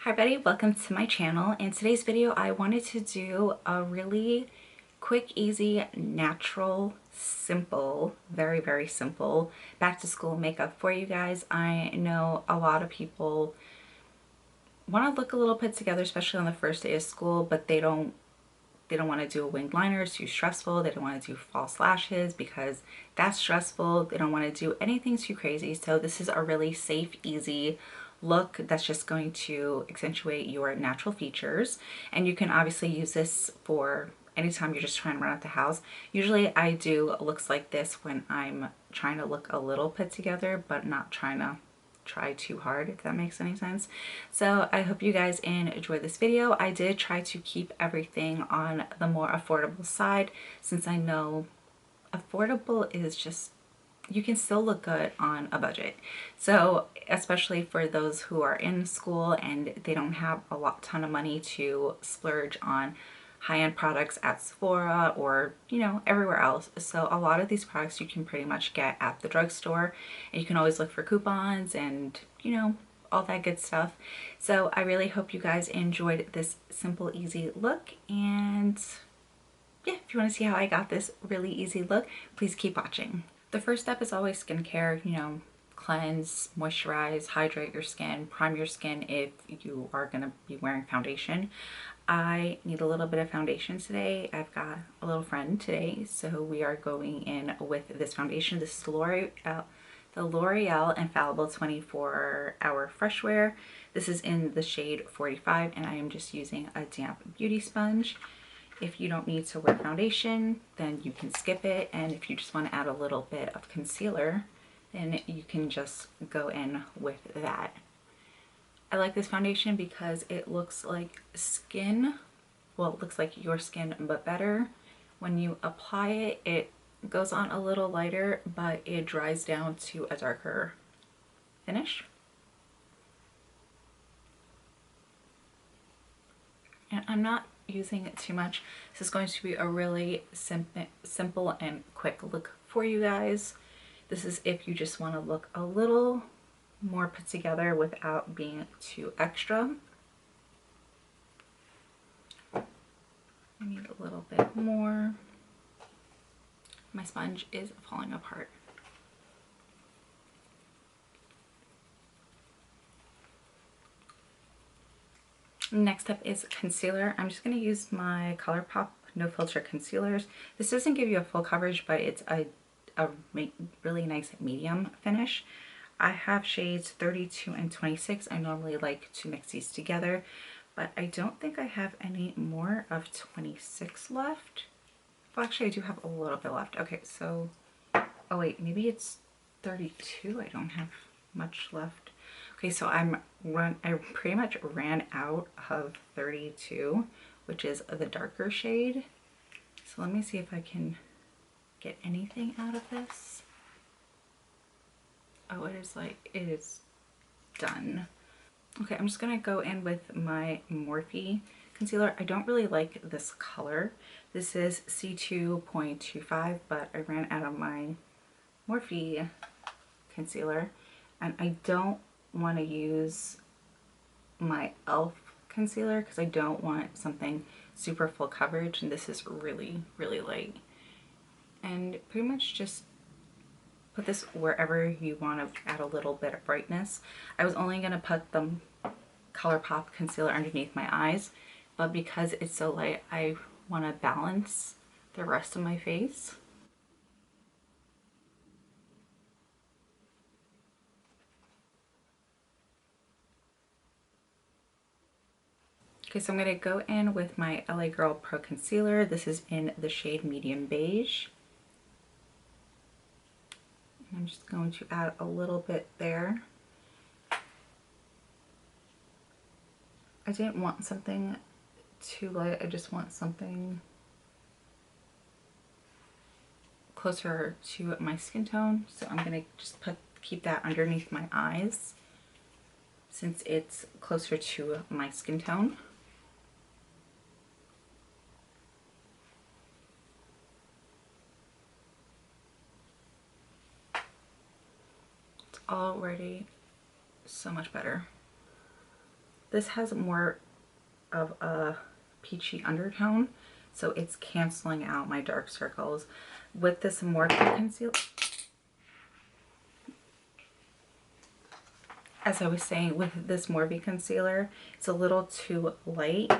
Hi everybody, welcome to my channel. In today's video I wanted to do a really quick, easy, natural, simple, very simple back to school makeup for you guys. I know a lot of people want to look a little put together, especially on the first day of school, but they don't want to do a winged liner, it's too stressful. They don't want to do false lashes because that's stressful. They don't want to do anything too crazy. So this is a really safe, easy look that's just going to accentuate your natural features. And you can obviously use this for anytime you're just trying to run out the house. Usually I do looks like this when I'm trying to look a little put together, but not trying to try too hard, if that makes any sense. So I hope you guys enjoy this video. I did try to keep everything on the more affordable side, since I know affordable is just, you can still look good on a budget. So especially for those who are in school and they don't have a ton of money to splurge on high-end products at Sephora or, you know, everywhere else. So a lot of these products you can pretty much get at the drugstore, and you can always look for coupons and, you know, all that good stuff. So I really hope you guys enjoyed this simple, easy look. And yeah, if you want to see how I got this really easy look, please keep watching. The first step is always skincare, you know, cleanse, moisturize, hydrate your skin, prime your skin if you are going to be wearing foundation. I need a little bit of foundation today. I've got a little friend today, so we are going in with this foundation. This is the Loreal Infallible 24-Hour Freshwear. This is in the shade 45, and I am just using a damp beauty sponge. If you don't need to wear foundation, then you can skip it. And if you just want to add a little bit of concealer, then you can just go in with that. I like this foundation because it looks like skin. Well, it looks like your skin, but better. When you apply it, it goes on a little lighter, but it dries down to a darker finish. And I'm not using it too much. This is going to be a really simple and quick look for you guys. This is if you just want to look a little more put together without being too extra. I need a little bit more. My sponge is falling apart. Next up is concealer. I'm just going to use my Colourpop No Filter concealers. This doesn't give you a full coverage, but it's a really nice medium finish. I have shades 32 and 26. I normally like to mix these together, but I don't think I have any more of 26 left. Well, actually I do have a little bit left. Okay, so, oh wait, maybe it's 32. I don't have much left. Okay, so I pretty much ran out of 32, which is the darker shade. So let me see if I can get anything out of this. Oh, it is done. Okay, I'm just gonna go in with my Morphe concealer. I don't really like this color. This is C2.25, but I ran out of my Morphe concealer, and I don't want to use my e.l.f. concealer because I don't want something super full coverage, and this is really light. And pretty much just put this wherever you want to add a little bit of brightness. I was only going to put the Colourpop concealer underneath my eyes, but because it's so light, I want to balance the rest of my face. Okay, so I'm going to go in with my LA Girl Pro Concealer. This is in the shade Medium Beige. I'm just going to add a little bit there. I didn't want something too light. I just want something closer to my skin tone. So I'm going to just keep that underneath my eyes since it's closer to my skin tone. Already so much better. This has more of a peachy undertone, so it's canceling out my dark circles. With this Morphe concealer, as I was saying, with this Morphe concealer, it's a little too light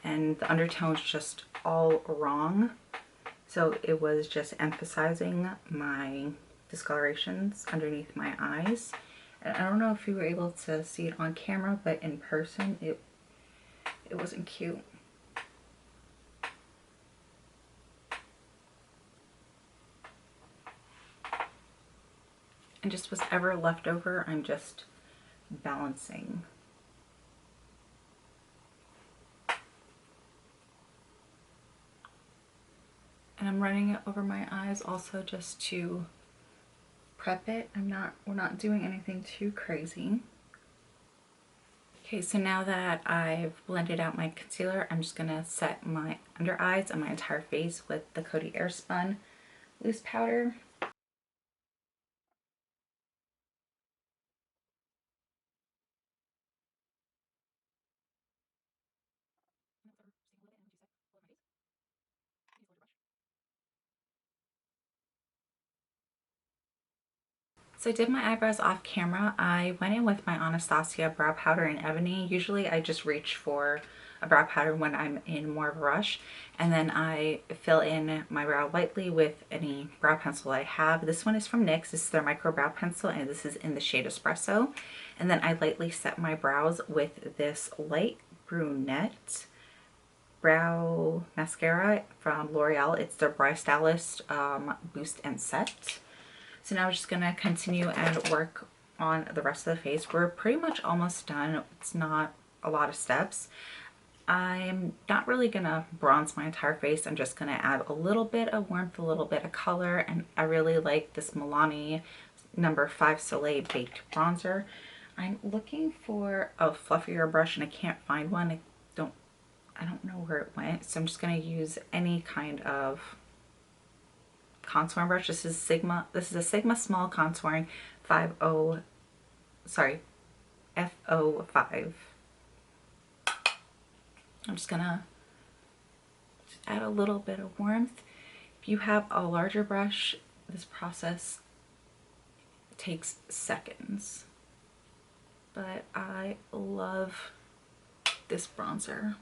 and the undertone's just all wrong. So it was just emphasizing my discolorations underneath my eyes. And I don't know if you were able to see it on camera, but in person, it wasn't cute. And just whatever left over, I'm just balancing. And I'm running it over my eyes also just to prep it. We're not doing anything too crazy. Okay, so now that I've blended out my concealer, I'm just gonna set my under eyes and my entire face with the COTY Airspun loose powder. So I did my eyebrows off camera. I went in with my Anastasia brow powder in Ebony. Usually I just reach for a brow powder when I'm in more of a rush, and then I fill in my brow lightly with any brow pencil I have. This one is from NYX. This is their MicroBrow pencil, and this is in the shade Espresso. And then I lightly set my brows with this light Brunette brow mascara from Loreal. It's their Brow Stylist Boost and Set. So now we're just gonna continue and work on the rest of the face. We're pretty much almost done. It's not a lot of steps. I'm not really gonna bronze my entire face. I'm just gonna add a little bit of warmth, a little bit of color, and I really like this Milani number 5 Soleil Baked Bronzer. I'm looking for a fluffier brush and I can't find one. I don't know where it went, so I'm just gonna use any kind of contouring brush. This is a Sigma Small Contouring F05. I'm just gonna add a little bit of warmth. If you have a larger brush, this process takes seconds. But I love this bronzer.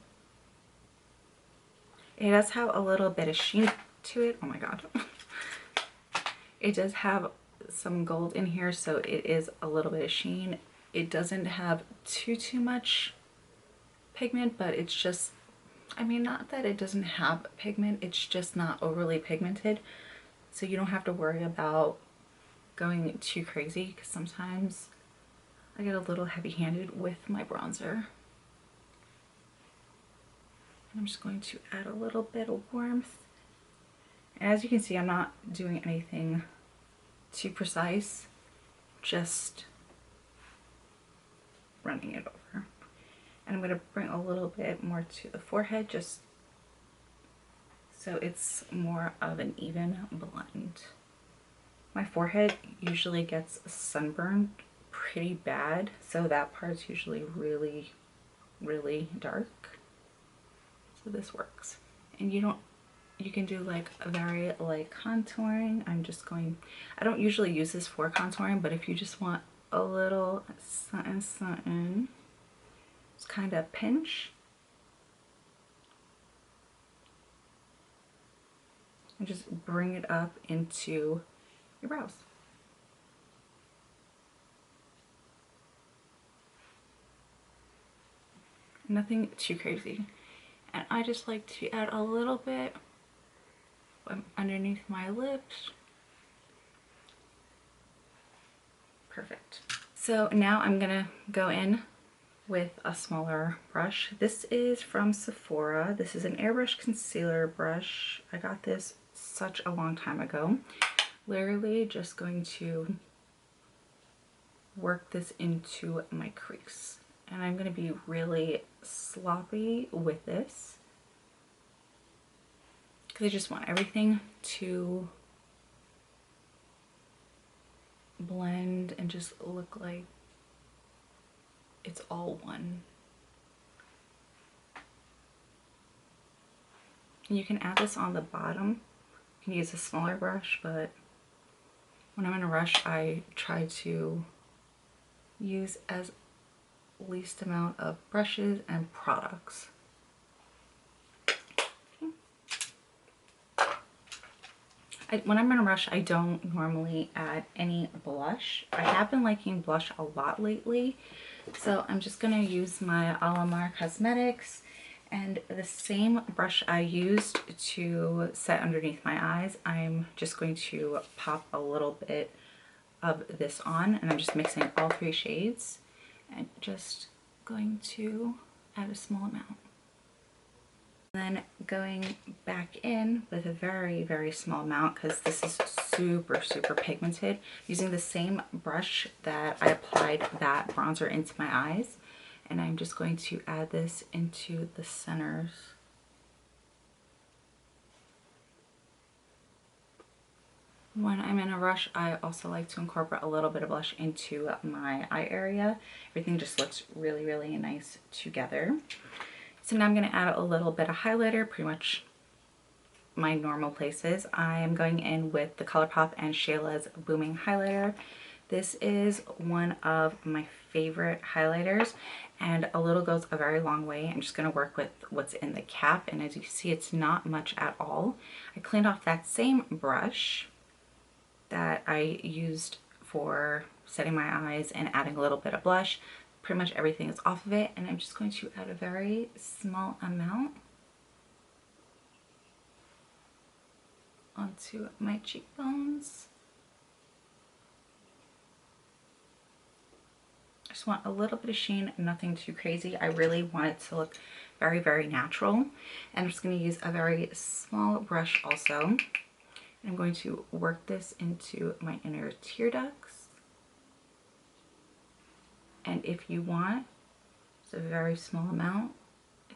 It does have a little bit of sheen to it. Oh my god. It does have some gold in here, so it is a little bit of sheen. It doesn't have too much pigment, but it's just, I mean, not that it doesn't have pigment, it's just not overly pigmented. So you don't have to worry about going too crazy, because sometimes I get a little heavy-handed with my bronzer. And I'm just going to add a little bit of warmth. And as you can see, I'm not doing anything too precise, just running it over. And I'm going to bring a little bit more to the forehead, just so it's more of an even blend. My forehead usually gets sunburned pretty bad, so that part's usually really, really dark. So this works. And you can do like a very light contouring. I don't usually use this for contouring, but if you just want a little something, just kind of pinch. And just bring it up into your brows. Nothing too crazy. And I just like to add a little bit underneath my lips. Perfect. So now I'm gonna go in with a smaller brush. This is from Sephora. This is an airbrush concealer brush. I got this such a long time ago. Literally just going to work this into my crease. And I'm gonna be really sloppy with this, because I just want everything to blend and just look like it's all one. And you can add this on the bottom. You can use a smaller brush, but when I'm in a rush, I try to use as least amount of brushes and products. When I'm in a rush, I don't normally add any blush. I have been liking blush a lot lately, so I'm just going to use my Alamar Cosmetics, and the same brush I used to set underneath my eyes, I'm just going to pop a little bit of this on, and I'm just mixing all 3 shades and just going to add a small amount. Then going back in with a very, very small amount, because this is super, super pigmented, using the same brush that I applied that bronzer into my eyes. And I'm just going to add this into the centers. When I'm in a rush, I also like to incorporate a little bit of blush into my eye area. Everything just looks really, really nice together. So now I'm going to add a little bit of highlighter, pretty much my normal places. I am going in with the Colourpop and Shayla's Boomin highlighter. This is one of my favorite highlighters, and a little goes a very long way. I'm just going to work with what's in the cap, and as you see, it's not much at all. I cleaned off that same brush that I used for setting my eyes and adding a little bit of blush. Pretty much everything is off of it, and I'm just going to add a very small amount onto my cheekbones. I just want a little bit of sheen, nothing too crazy. I really want it to look very, very natural. And I'm just going to use a very small brush also. And I'm going to work this into my inner tear ducts. And if you want, it's a very small amount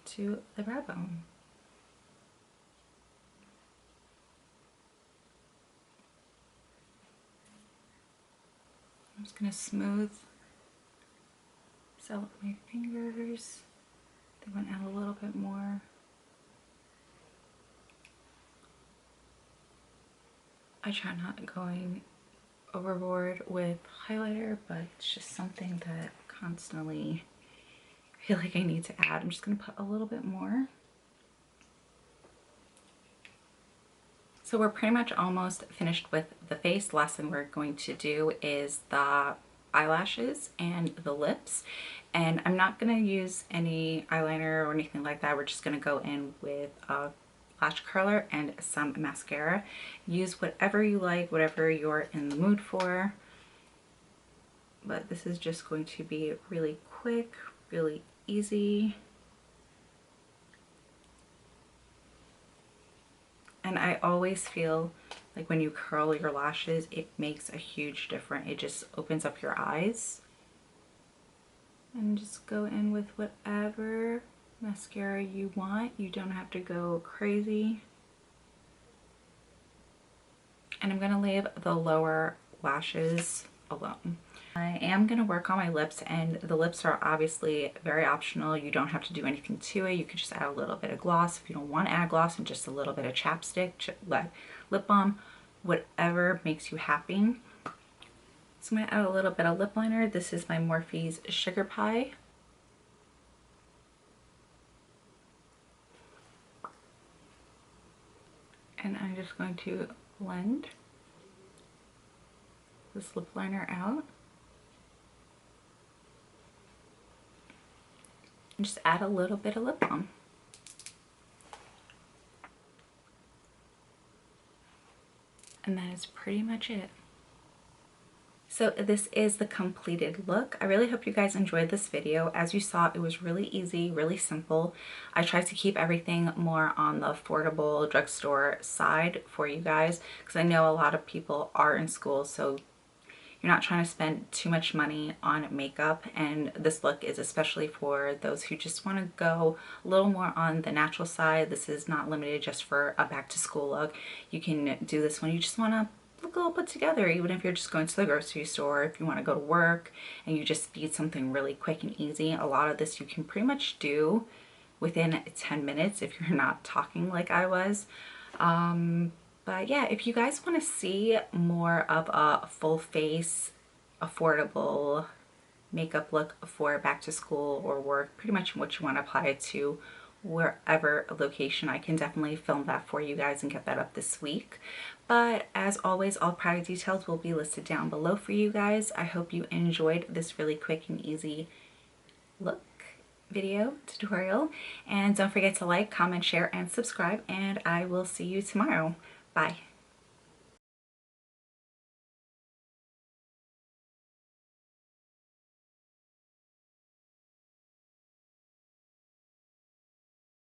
to the brow bone. I'm just going to smooth this out with my fingers. I want to add a little bit more. I try not going overboard with highlighter, but it's just something that I constantly feel like I need to add. I'm just going to put a little bit more. So we're pretty much almost finished with the face. The last thing we're going to do is the eyelashes and the lips. And I'm not going to use any eyeliner or anything like that. We're just going to go in with a lash curler and some mascara. Use whatever you like, whatever you're in the mood for. But this is just going to be really quick, really easy. And I always feel like when you curl your lashes, it makes a huge difference. It just opens up your eyes. And just go in with whatever mascara you want. You don't have to go crazy. And I'm going to leave the lower lashes alone. I am going to work on my lips, and the lips are obviously very optional. You don't have to do anything to it. You could just add a little bit of gloss if you don't want to add gloss, and just a little bit of chapstick, lip balm, whatever makes you happy. So I'm going to add a little bit of lip liner. This is my Morphe Sugar Pie. And I'm just going to blend this lip liner out. And just add a little bit of lip balm. And that is pretty much it. So this is the completed look. I really hope you guys enjoyed this video. As you saw, it was really easy, really simple. I tried to keep everything more on the affordable drugstore side for you guys, because I know a lot of people are in school, so you're not trying to spend too much money on makeup, and this look is especially for those who just want to go a little more on the natural side. This is not limited just for a back to school look. You can do this when you just want to look a little put together, even if you're just going to the grocery store, if you want to go to work and you just need something really quick and easy. A lot of this you can pretty much do within 10 minutes if you're not talking like I was. But yeah, if you guys want to see more of a full face, affordable makeup look for back to school or work, pretty much what you want to apply it to wherever location, I can definitely film that for you guys and get that up this week. But as always, all product details will be listed down below for you guys. I hope you enjoyed this really quick and easy look video tutorial, and don't forget to like, comment, share, and subscribe, and I will see you tomorrow. Bye.